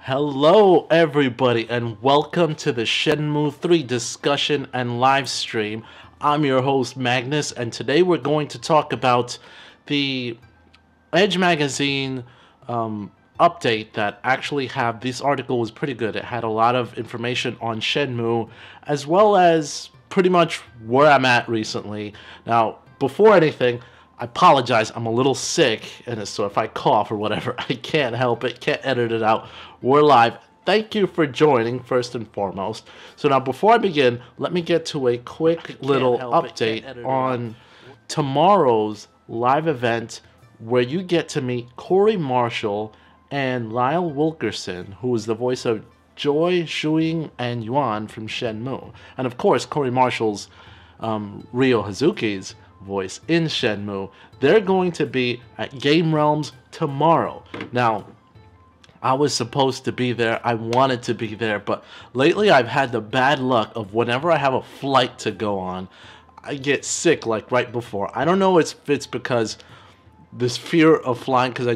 Hello, everybody, and welcome to the Shenmue 3 discussion and live stream. I'm your host, Magnus, and today we're going to talk about the Edge magazine update that actually have this article was pretty good. It had a lot of information on Shenmue, as well as pretty much where I'm at recently. Now, before anything, I apologize. I'm a little sick, and so if I cough or whatever, I can't help it. Can't edit it out. We're live. Thank you for joining, first and foremost. So now, before I begin, let me get to a quick little update on tomorrow's live event where you get to meet Corey Marshall and Lyle Wilkerson, who is the voice of Joy, Shuing, and Yuan from Shenmue. And of course, Corey Marshall's Ryo Hazuki's voice in Shenmue. They're going to be at Game Realms tomorrow. Now, I was supposed to be there. I wanted to be there, but lately I've had the bad luck of whenever I have a flight to go on, I get sick like right before. I don't know if it's because this fear of flying, because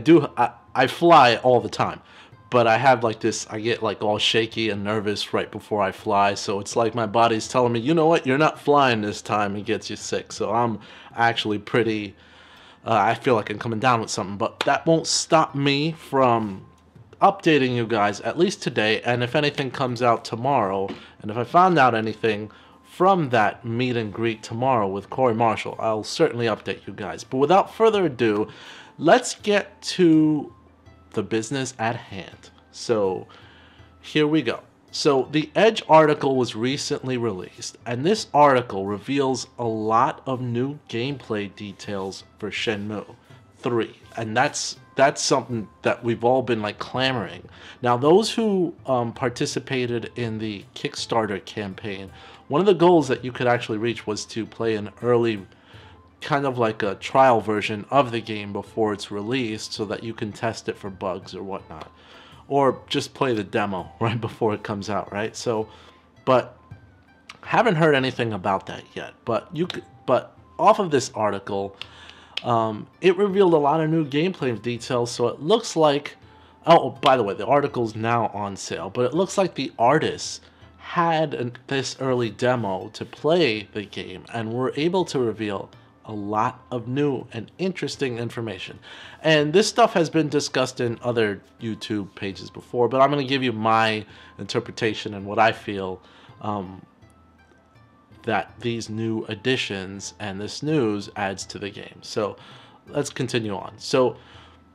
I fly all the time, but I have like this, I get like all shaky and nervous right before I fly, so it's like my body's telling me, you know what, you're not flying this time. It gets you sick. So I'm actually pretty I feel like I'm coming down with something, but that won't stop me from updating you guys at least today, and if anything comes out tomorrow, and if I found out anything from that meet and greet tomorrow with Corey Marshall, I'll certainly update you guys. But without further ado, let's get to the business at hand. So here we go. So the Edge article was recently released, and this article reveals a lot of new gameplay details for Shenmue 3, and that's something that we've all been like clamoring. Now, those who participated in the Kickstarter campaign, one of the goals that you could actually reach was to play an early, kind of like a trial version of the game before it's released, so that you can test it for bugs or whatnot, or just play the demo right before it comes out, right? So, but haven't heard anything about that yet. But off of this article, it revealed a lot of new gameplay details, so it looks like, oh, by the way, the article's now on sale, but it looks like the artists had this early demo to play the game and were able to reveal a lot of new and interesting information. And this stuff has been discussed in other YouTube pages before, but I'm going to give you my interpretation and what I feel that these new additions and this news adds to the game. So let's continue on. So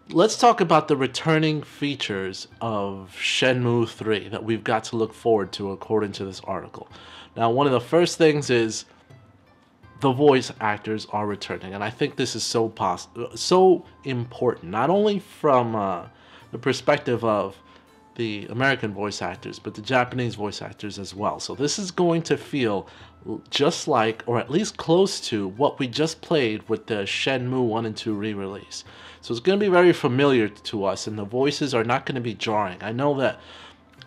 let's talk about the returning features of Shenmue 3 that we've got to look forward to according to this article. Now, one of the first things is the voice actors are returning, and I think this is so important, not only from the perspective of the American voice actors, but the Japanese voice actors as well. So this is going to feel just like, or at least close to, what we just played with the Shenmue 1 and 2 re-release. So it's going to be very familiar to us, and the voices are not going to be jarring. I know that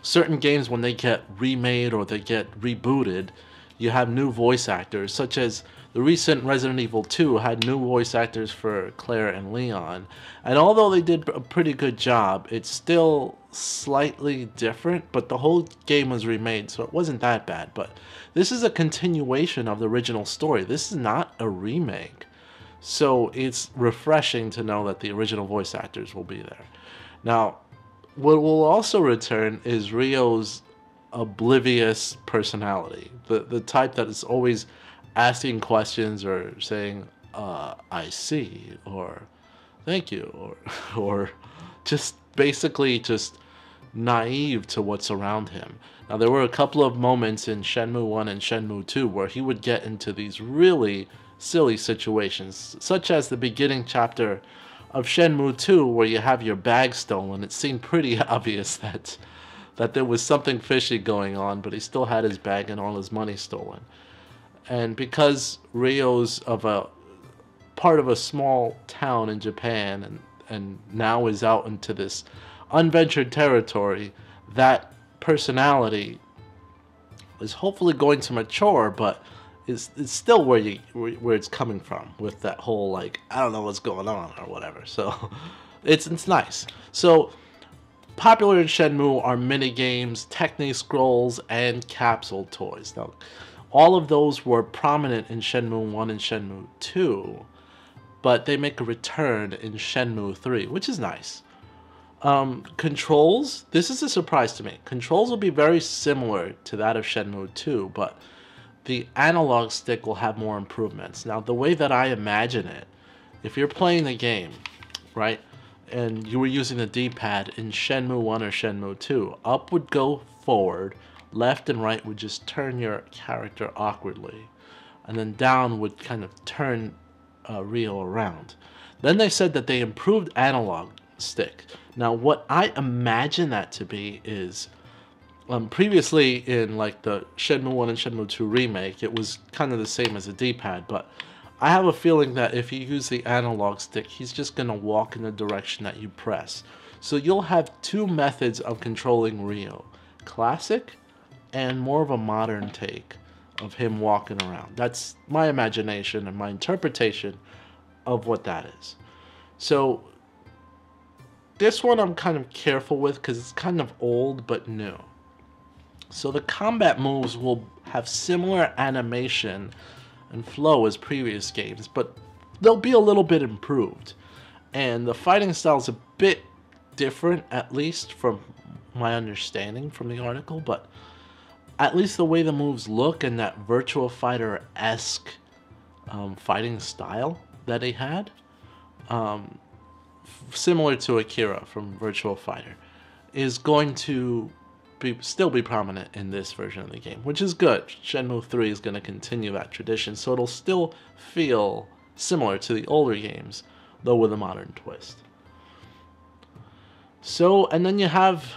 certain games, when they get remade or they get rebooted, you have new voice actors, such as the recent Resident Evil 2 had new voice actors for Claire and Leon. And although they did a pretty good job, it's still slightly different, but the whole game was remade, so it wasn't that bad. But this is a continuation of the original story. This is not a remake. So it's refreshing to know that the original voice actors will be there. Now, what will also return is Ryo's oblivious personality, the type that is always asking questions or saying I see, or thank you, or just basically just naive to what's around him. Now, there were a couple of moments in Shenmue 1 and Shenmue 2 where he would get into these really silly situations, such as the beginning chapter of Shenmue 2 where you have your bag stolen. It seemed pretty obvious that there was something fishy going on, but he still had his bag and all his money stolen. And because Ryo's of a part of a small town in Japan and now is out into this unventured territory, that personality is hopefully going to mature, but it's still where it's coming from, with that whole like, I don't know what's going on or whatever. So it's nice. So popular in Shenmue are mini games, Techni scrolls, and capsule toys. Now, all of those were prominent in Shenmue 1 and Shenmue 2, but they make a return in Shenmue 3, which is nice. Controls, this is a surprise to me. Controls will be very similar to that of Shenmue 2, but the analog stick will have more improvements. Now, the way that I imagine it, if you're playing the game, right, and you were using the D-pad in Shenmue 1 or Shenmue 2, up would go forward, left and right would just turn your character awkwardly, and then down would kind of turn Ryo around. Then they said that they improved analog stick. Now, what I imagine that to be is, previously in like the Shenmue 1 and Shenmue 2 remake, it was kind of the same as a D-pad, but I have a feeling that if you use the analog stick, he's just going to walk in the direction that you press. So you'll have two methods of controlling Ryo. Classic and more of a modern take of him walking around. That's my imagination and my interpretation of what that is. So this one I'm kind of careful with because it's kind of old but new. So the combat moves will have similar animation and flow as previous games, but they'll be a little bit improved. And the fighting style is a bit different, at least from my understanding from the article, but at least the way the moves look and that Virtua Fighter-esque fighting style that he had, similar to Akira from Virtua Fighter, is going to still be prominent in this version of the game, which is good. Shenmue 3 is going to continue that tradition, so it'll still feel similar to the older games, though with a modern twist. So, and then you have,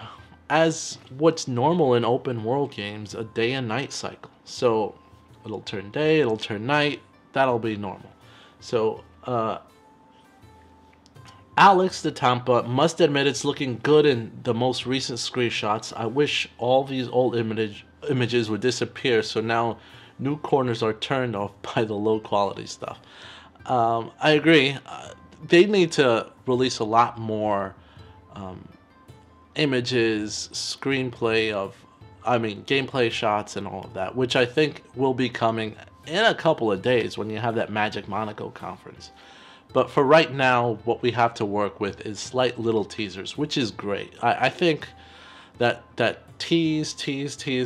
as what's normal in open world games, a day and night cycle. So it'll turn day, it'll turn night, that'll be normal. So Alex the Tampa must admit it's looking good in the most recent screenshots. I wish all these old images would disappear, so now new corners are turned off by the low quality stuff. I agree. They need to release a lot more images, gameplay shots and all of that, which I think will be coming in a couple of days when you have that Magic Monaco conference. But for right now, what we have to work with is slight little teasers, which is great. I think that tease,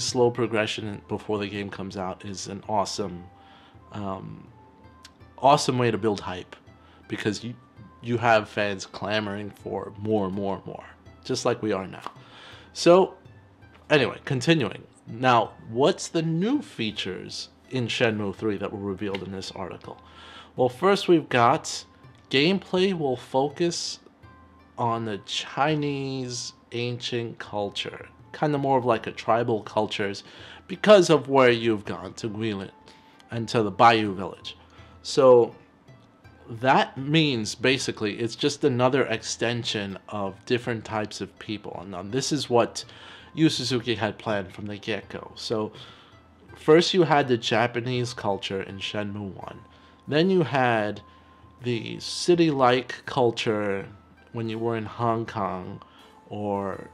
slow progression before the game comes out is an awesome way to build hype, because you have fans clamoring for more, just like we are now. So, anyway, continuing. Now, what's the new features in Shenmue 3 that were revealed in this article? Well, first we've got gameplay will focus on the Chinese ancient culture, kind of more of like a tribal cultures, because of where you've gone to Guilin and to the Bayou village. So that means basically it's just another extension of different types of people. And this is what Yu Suzuki had planned from the get-go. So first you had the Japanese culture in Shenmue 1. Then you had the city-like culture when you were in Hong Kong, or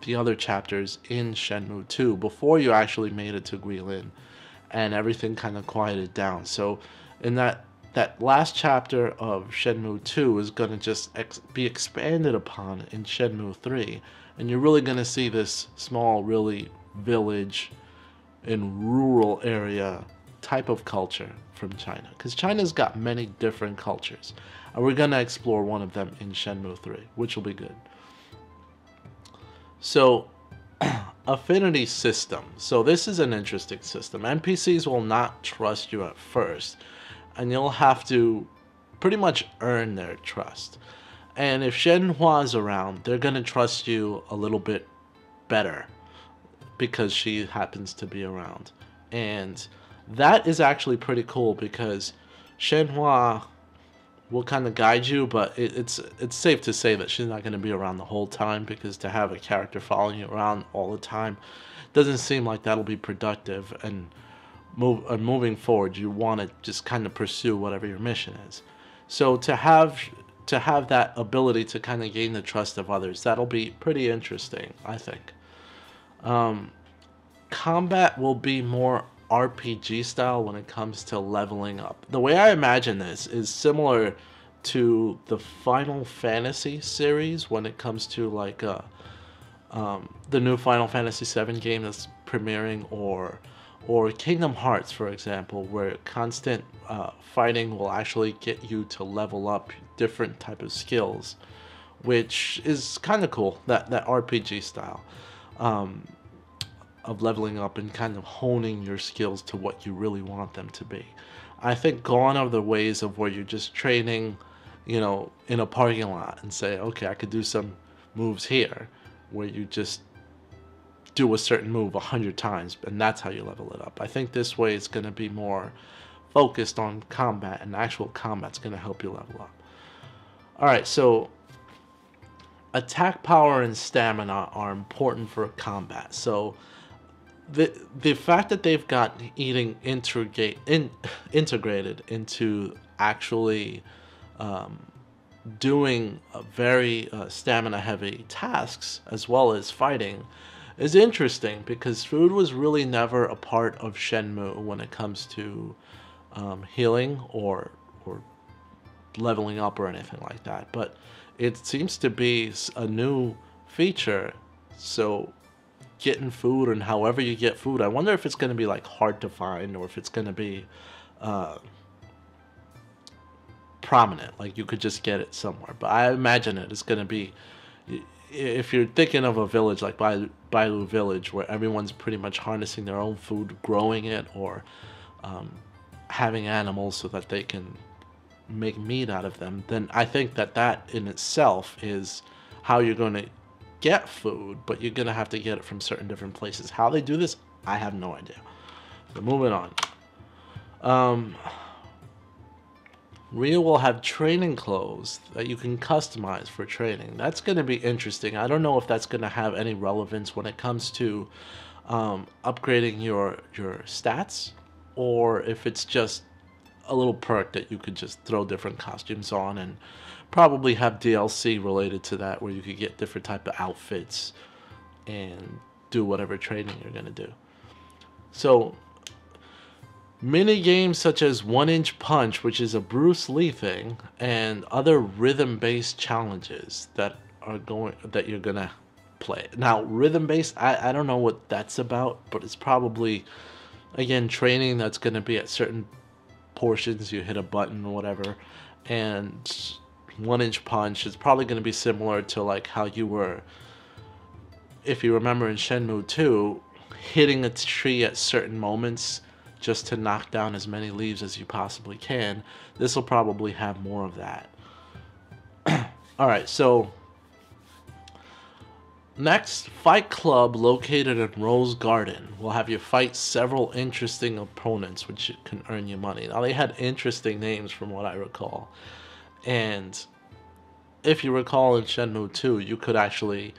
the other chapters in Shenmue 2 before you actually made it to Guilin and everything kind of quieted down. So in that last chapter of Shenmue 2 is going to just be expanded upon in Shenmue 3, and you're really going to see this small, really village and rural area type of culture from China, because China's got many different cultures, and we're going to explore one of them in Shenmue 3, which will be good. So affinity system. So this is an interesting system. NPCs will not trust you at first, and you'll have to pretty much earn their trust. And if Shenhua's around, they're going to trust you a little bit better because she happens to be around. And that is actually pretty cool, because Shenhua will kind of guide you, but it's safe to say that she's not going to be around the whole time, because to have a character following you around all the time doesn't seem like that'll be productive. And moving forward, you want to just kind of pursue whatever your mission is. So to have to have that ability to kind of gain the trust of others. That'll be pretty interesting, I think. Combat will be more RPG style when it comes to leveling up. The way I imagine this is similar to the Final Fantasy series when it comes to like the new Final Fantasy VII game that's premiering, or Kingdom Hearts, for example, where constant fighting will actually get you to level up different type of skills, which is kind of cool. That RPG style of leveling up and kind of honing your skills to what you really want them to be. I think gone are the ways of where you're just training, in a parking lot and say, okay, I could do some moves here, where you just do a certain move 100 times and that's how you level it up. I think this way it's going to be more focused on combat, and actual combat's going to help you level up. Alright, so attack power and stamina are important for combat. So the fact that they've got eating integrated into actually doing very stamina heavy tasks as well as fighting is interesting, because food was really never a part of Shenmue when it comes to healing or leveling up or anything like that. But it seems to be a new feature. So getting food, and however you get food, I wonder if it's going to be like hard to find, or if it's going to be prominent, like you could just get it somewhere. But I imagine it's going to be, if you're thinking of a village like Bailu Village, where everyone's pretty much harnessing their own food, growing it, or having animals so that they can make meat out of them, then I think that in itself is how you're going to get food, but you're going to have to get it from certain different places. How they do this, I have no idea. So moving on. Rhea will have training clothes that you can customize for training. That's going to be interesting. I don't know if that's going to have any relevance when it comes to upgrading your stats, or if it's just a little perk that you could just throw different costumes on, and probably have DLC related to that, where you could get different type of outfits and do whatever training you're going to do. So mini games such as 1-Inch Punch, which is a Bruce Lee thing, and other rhythm-based challenges that you're gonna play. Now, rhythm-based, I don't know what that's about, but it's probably, again, training that's gonna be at certain portions. You hit a button or whatever, and 1-Inch Punch is probably gonna be similar to like how you were, if you remember in Shenmue 2, hitting a tree at certain moments just to knock down as many leaves as you possibly can. This will probably have more of that. Alright, so next, Fight Club, located in Rose Garden, will have you fight several interesting opponents, which can earn you money. Now, they had interesting names from what I recall. And if you recall in Shenmue 2, you could actually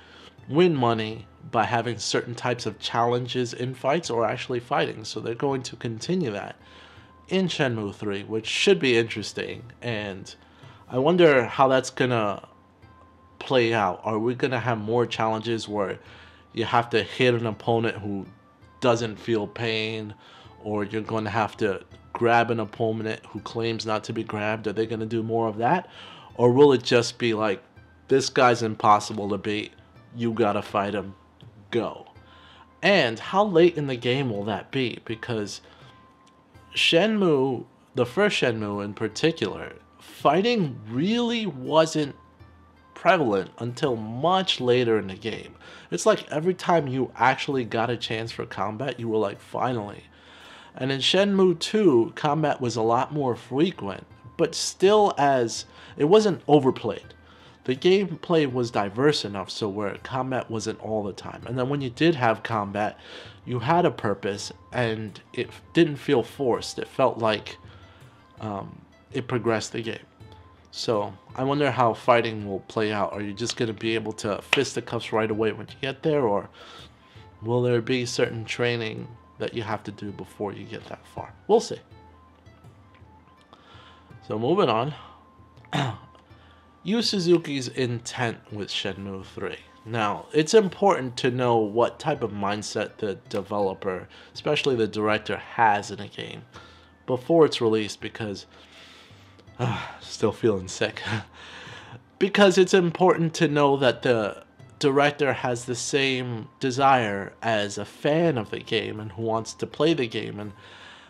win money by having certain types of challenges in fights, or actually fighting. So they're going to continue that in Shenmue 3, which should be interesting. And I wonder how that's gonna play out. Are we gonna have more challenges where you have to hit an opponent who doesn't feel pain, or you're going to have to grab an opponent who claims not to be grabbed? Are they gonna do more of that? Or will it just be like, this guy's impossible to beat, you gotta fight him, go? And how late in the game will that be? Because Shenmue, the first Shenmue in particular, fighting really wasn't prevalent until much later in the game. It's like every time you actually got a chance for combat, you were like, finally. And in Shenmue 2, combat was a lot more frequent, but still it wasn't overplayed. The gameplay was diverse enough so where combat wasn't all the time. And then when you did have combat, you had a purpose, and it didn't feel forced. It felt like it progressed the game. So I wonder how fighting will play out. Are you just going to be able to fisticuffs right away when you get there, or will there be certain training that you have to do before you get that far? We'll see. So moving on. Yu Suzuki's intent with Shenmue 3. Now, it's important to know what type of mindset the developer, especially the director, has in a game before it's released, because still feeling sick. Because it's important to know that the director has the same desire as a fan of the game and who wants to play the game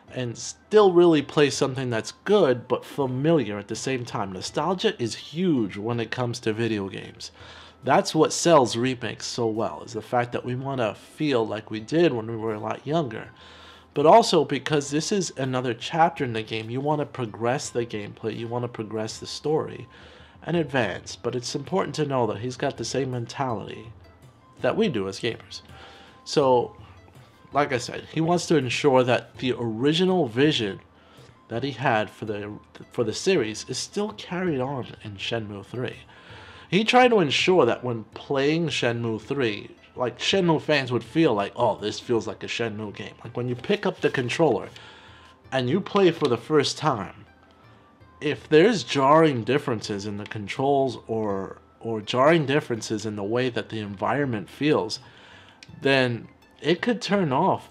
and still really play something that's good but familiar at the same time. Nostalgia is huge when it comes to video games. That's what sells remakes so well, is the fact that we want to feel like we did when we were a lot younger. But also because this is another chapter in the game, you want to progress the gameplay, you want to progress the story and advance. But it's important to know that he's got the same mentality that we do as gamers. So, like I said, he wants to ensure that the original vision that he had for the series is still carried on in Shenmue 3. He tried to ensure that when playing Shenmue 3, like, Shenmue fans would feel like, oh, this feels like a Shenmue game. Like, when you pick up the controller and you play for the first time, if there's jarring differences in the controls or jarring differences in the way that the environment feels, then it could turn off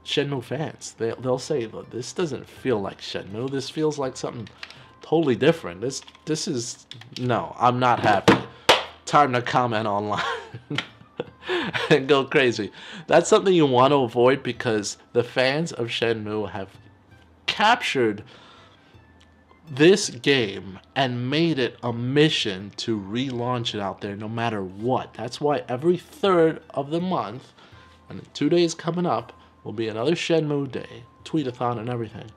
Shenmue fans. They'll say, look, this doesn't feel like Shenmue. This feels like something totally different. This is, no, I'm not happy. Time to comment online and go crazy. That's something you want to avoid, because the fans of Shenmue have captured this game and made it a mission to relaunch it out there no matter what. That's why every 3rd of the month, and in 2 days coming up, will be another Shenmue day, tweetathon and everything.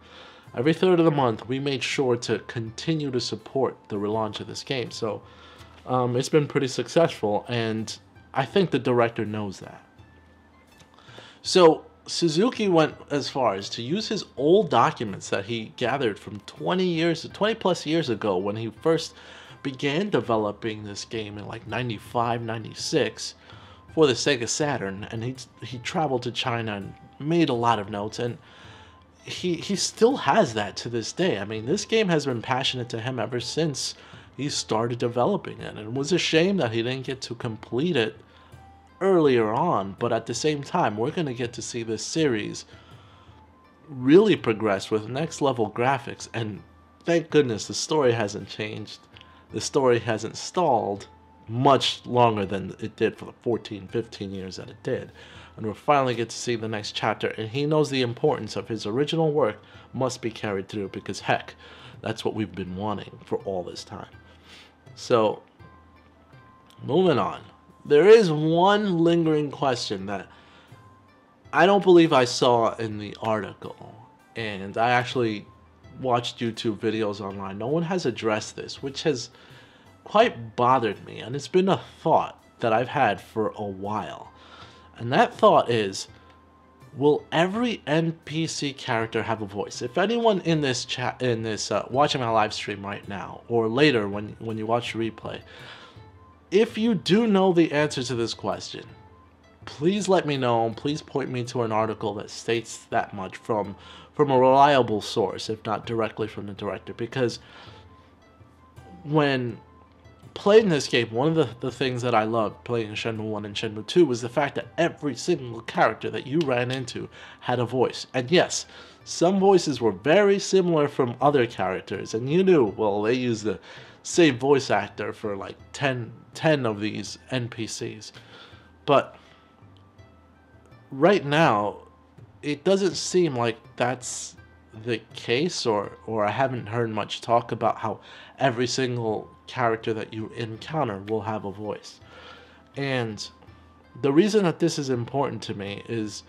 Every 3rd of the month, we make sure to continue to support the relaunch of this game. So it's been pretty successful, and I think the director knows that. So Suzuki went as far as to use his old documents that he gathered from 20 plus years ago, when he first began developing this game in like 95, 96 for the Sega Saturn, and he traveled to China and made a lot of notes, and he still has that to this day. I mean, this game has been passionate to him ever since he started developing it, and it was a shame that he didn't get to complete it earlier on. But at the same time, we're going to get to see this series really progress with next level graphics, and thank goodness the story hasn't changed. The story hasn't stalled much longer than it did for the 14, 15 years that it did. And we'll finally get to see the next chapter, and he knows the importance of his original work must be carried through, because heck, that's what we've been wanting for all this time. So, moving on. There is one lingering question that I don't believe I saw in the article, and I actually watched YouTube videos online. No one has addressed this, which has quite bothered me, and it's been a thought that I've had for a while. And that thought is, will every NPC character have a voice? If anyone in this chat, watching my live stream right now, or later when you watch the replay, if you do know the answer to this question, please let me know. Please point me to an article that states that much from a reliable source, if not directly from the director. Because when playing this game, one of the things that I loved playing Shenmue 1 and Shenmue 2 was the fact that every single character that you ran into had a voice. And yes, some voices were very similar from other characters, and you knew, well, they used the same voice actor for like 10 of these NPCs. But right now, it doesn't seem like that's the case, or I haven't heard much talk about how every single character that you encounter will have a voice. And the reason that this is important to me is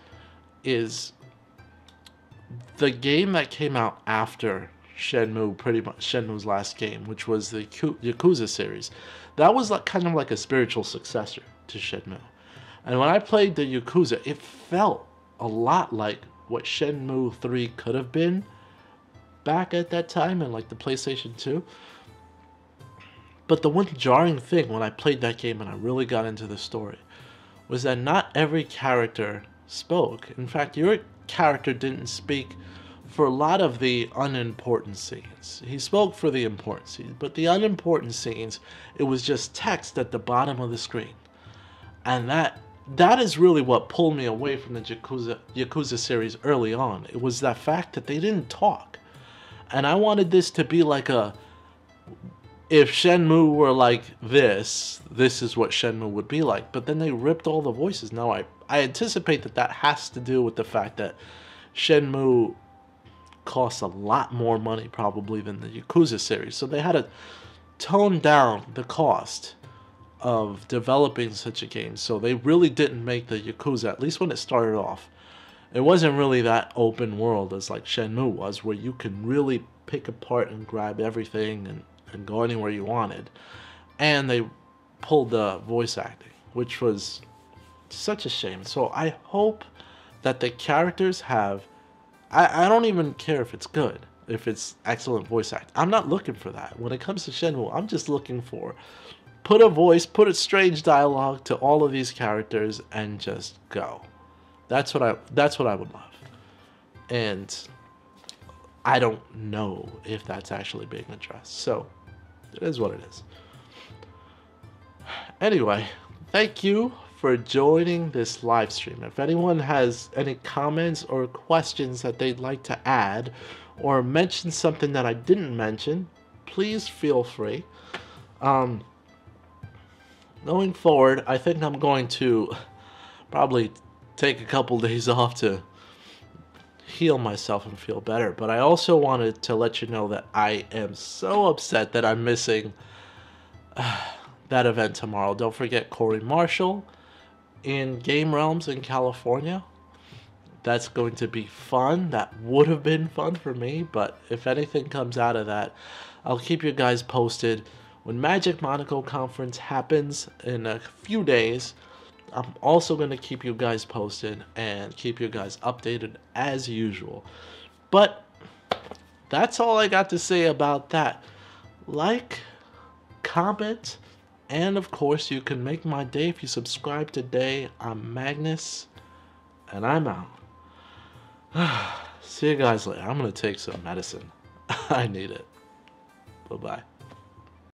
the game that came out after Shenmue, pretty much Shenmue's last game, which was the Yakuza series. That was like kind of like a spiritual successor to Shenmue. And when I played the Yakuza, it felt a lot like what Shenmue 3 could have been back at that time in like the PlayStation 2. But the one jarring thing when I played that game and I really got into the story was that not every character spoke. In fact, your character didn't speak for a lot of the unimportant scenes. He spoke for the important scenes, but the unimportant scenes, it was just text at the bottom of the screen. And that is really what pulled me away from the Yakuza series early on. It was that fact that they didn't talk. And I wanted this to be like a, if Shenmue were like this is what Shenmue would be like. But then they ripped all the voices. Now I anticipate that has to do with the fact that Shenmue costs a lot more money probably than the Yakuza series. So they had to tone down the cost of developing such a game. So they really didn't make the Yakuza, at least when it started off. It wasn't really that open world as like Shenmue was, where you can really pick apart and grab everything and go anywhere you wanted. And they pulled the voice acting, which was such a shame. So I hope that the characters have, I don't even care if it's good, if it's excellent voice acting. I'm not looking for that. When it comes to Shenmue, I'm just looking for, put a voice, put a strange dialogue to all of these characters and just go. That's what I would love. And I don't know if that's actually being addressed. So it is what it is. Anyway, thank you for joining this live stream. If anyone has any comments or questions that they'd like to add or mention something that I didn't mention, please feel free. Going forward, I think I'm going to probably take a couple days off to heal myself and feel better. But I also wanted to let you know that I am so upset that I'm missing that event tomorrow. Don't forget Corey Marshall in Game Realms in California. That's going to be fun. That would have been fun for me, but if anything comes out of that, I'll keep you guys posted. When Magic Monaco Conference happens in a few days, I'm also going to keep you guys posted and keep you guys updated as usual. But that's all I got to say about that. Like, comment, and of course you can make my day if you subscribe today. I'm Magnus, and I'm out. See you guys later. I'm going to take some medicine. I need it. Bye-bye.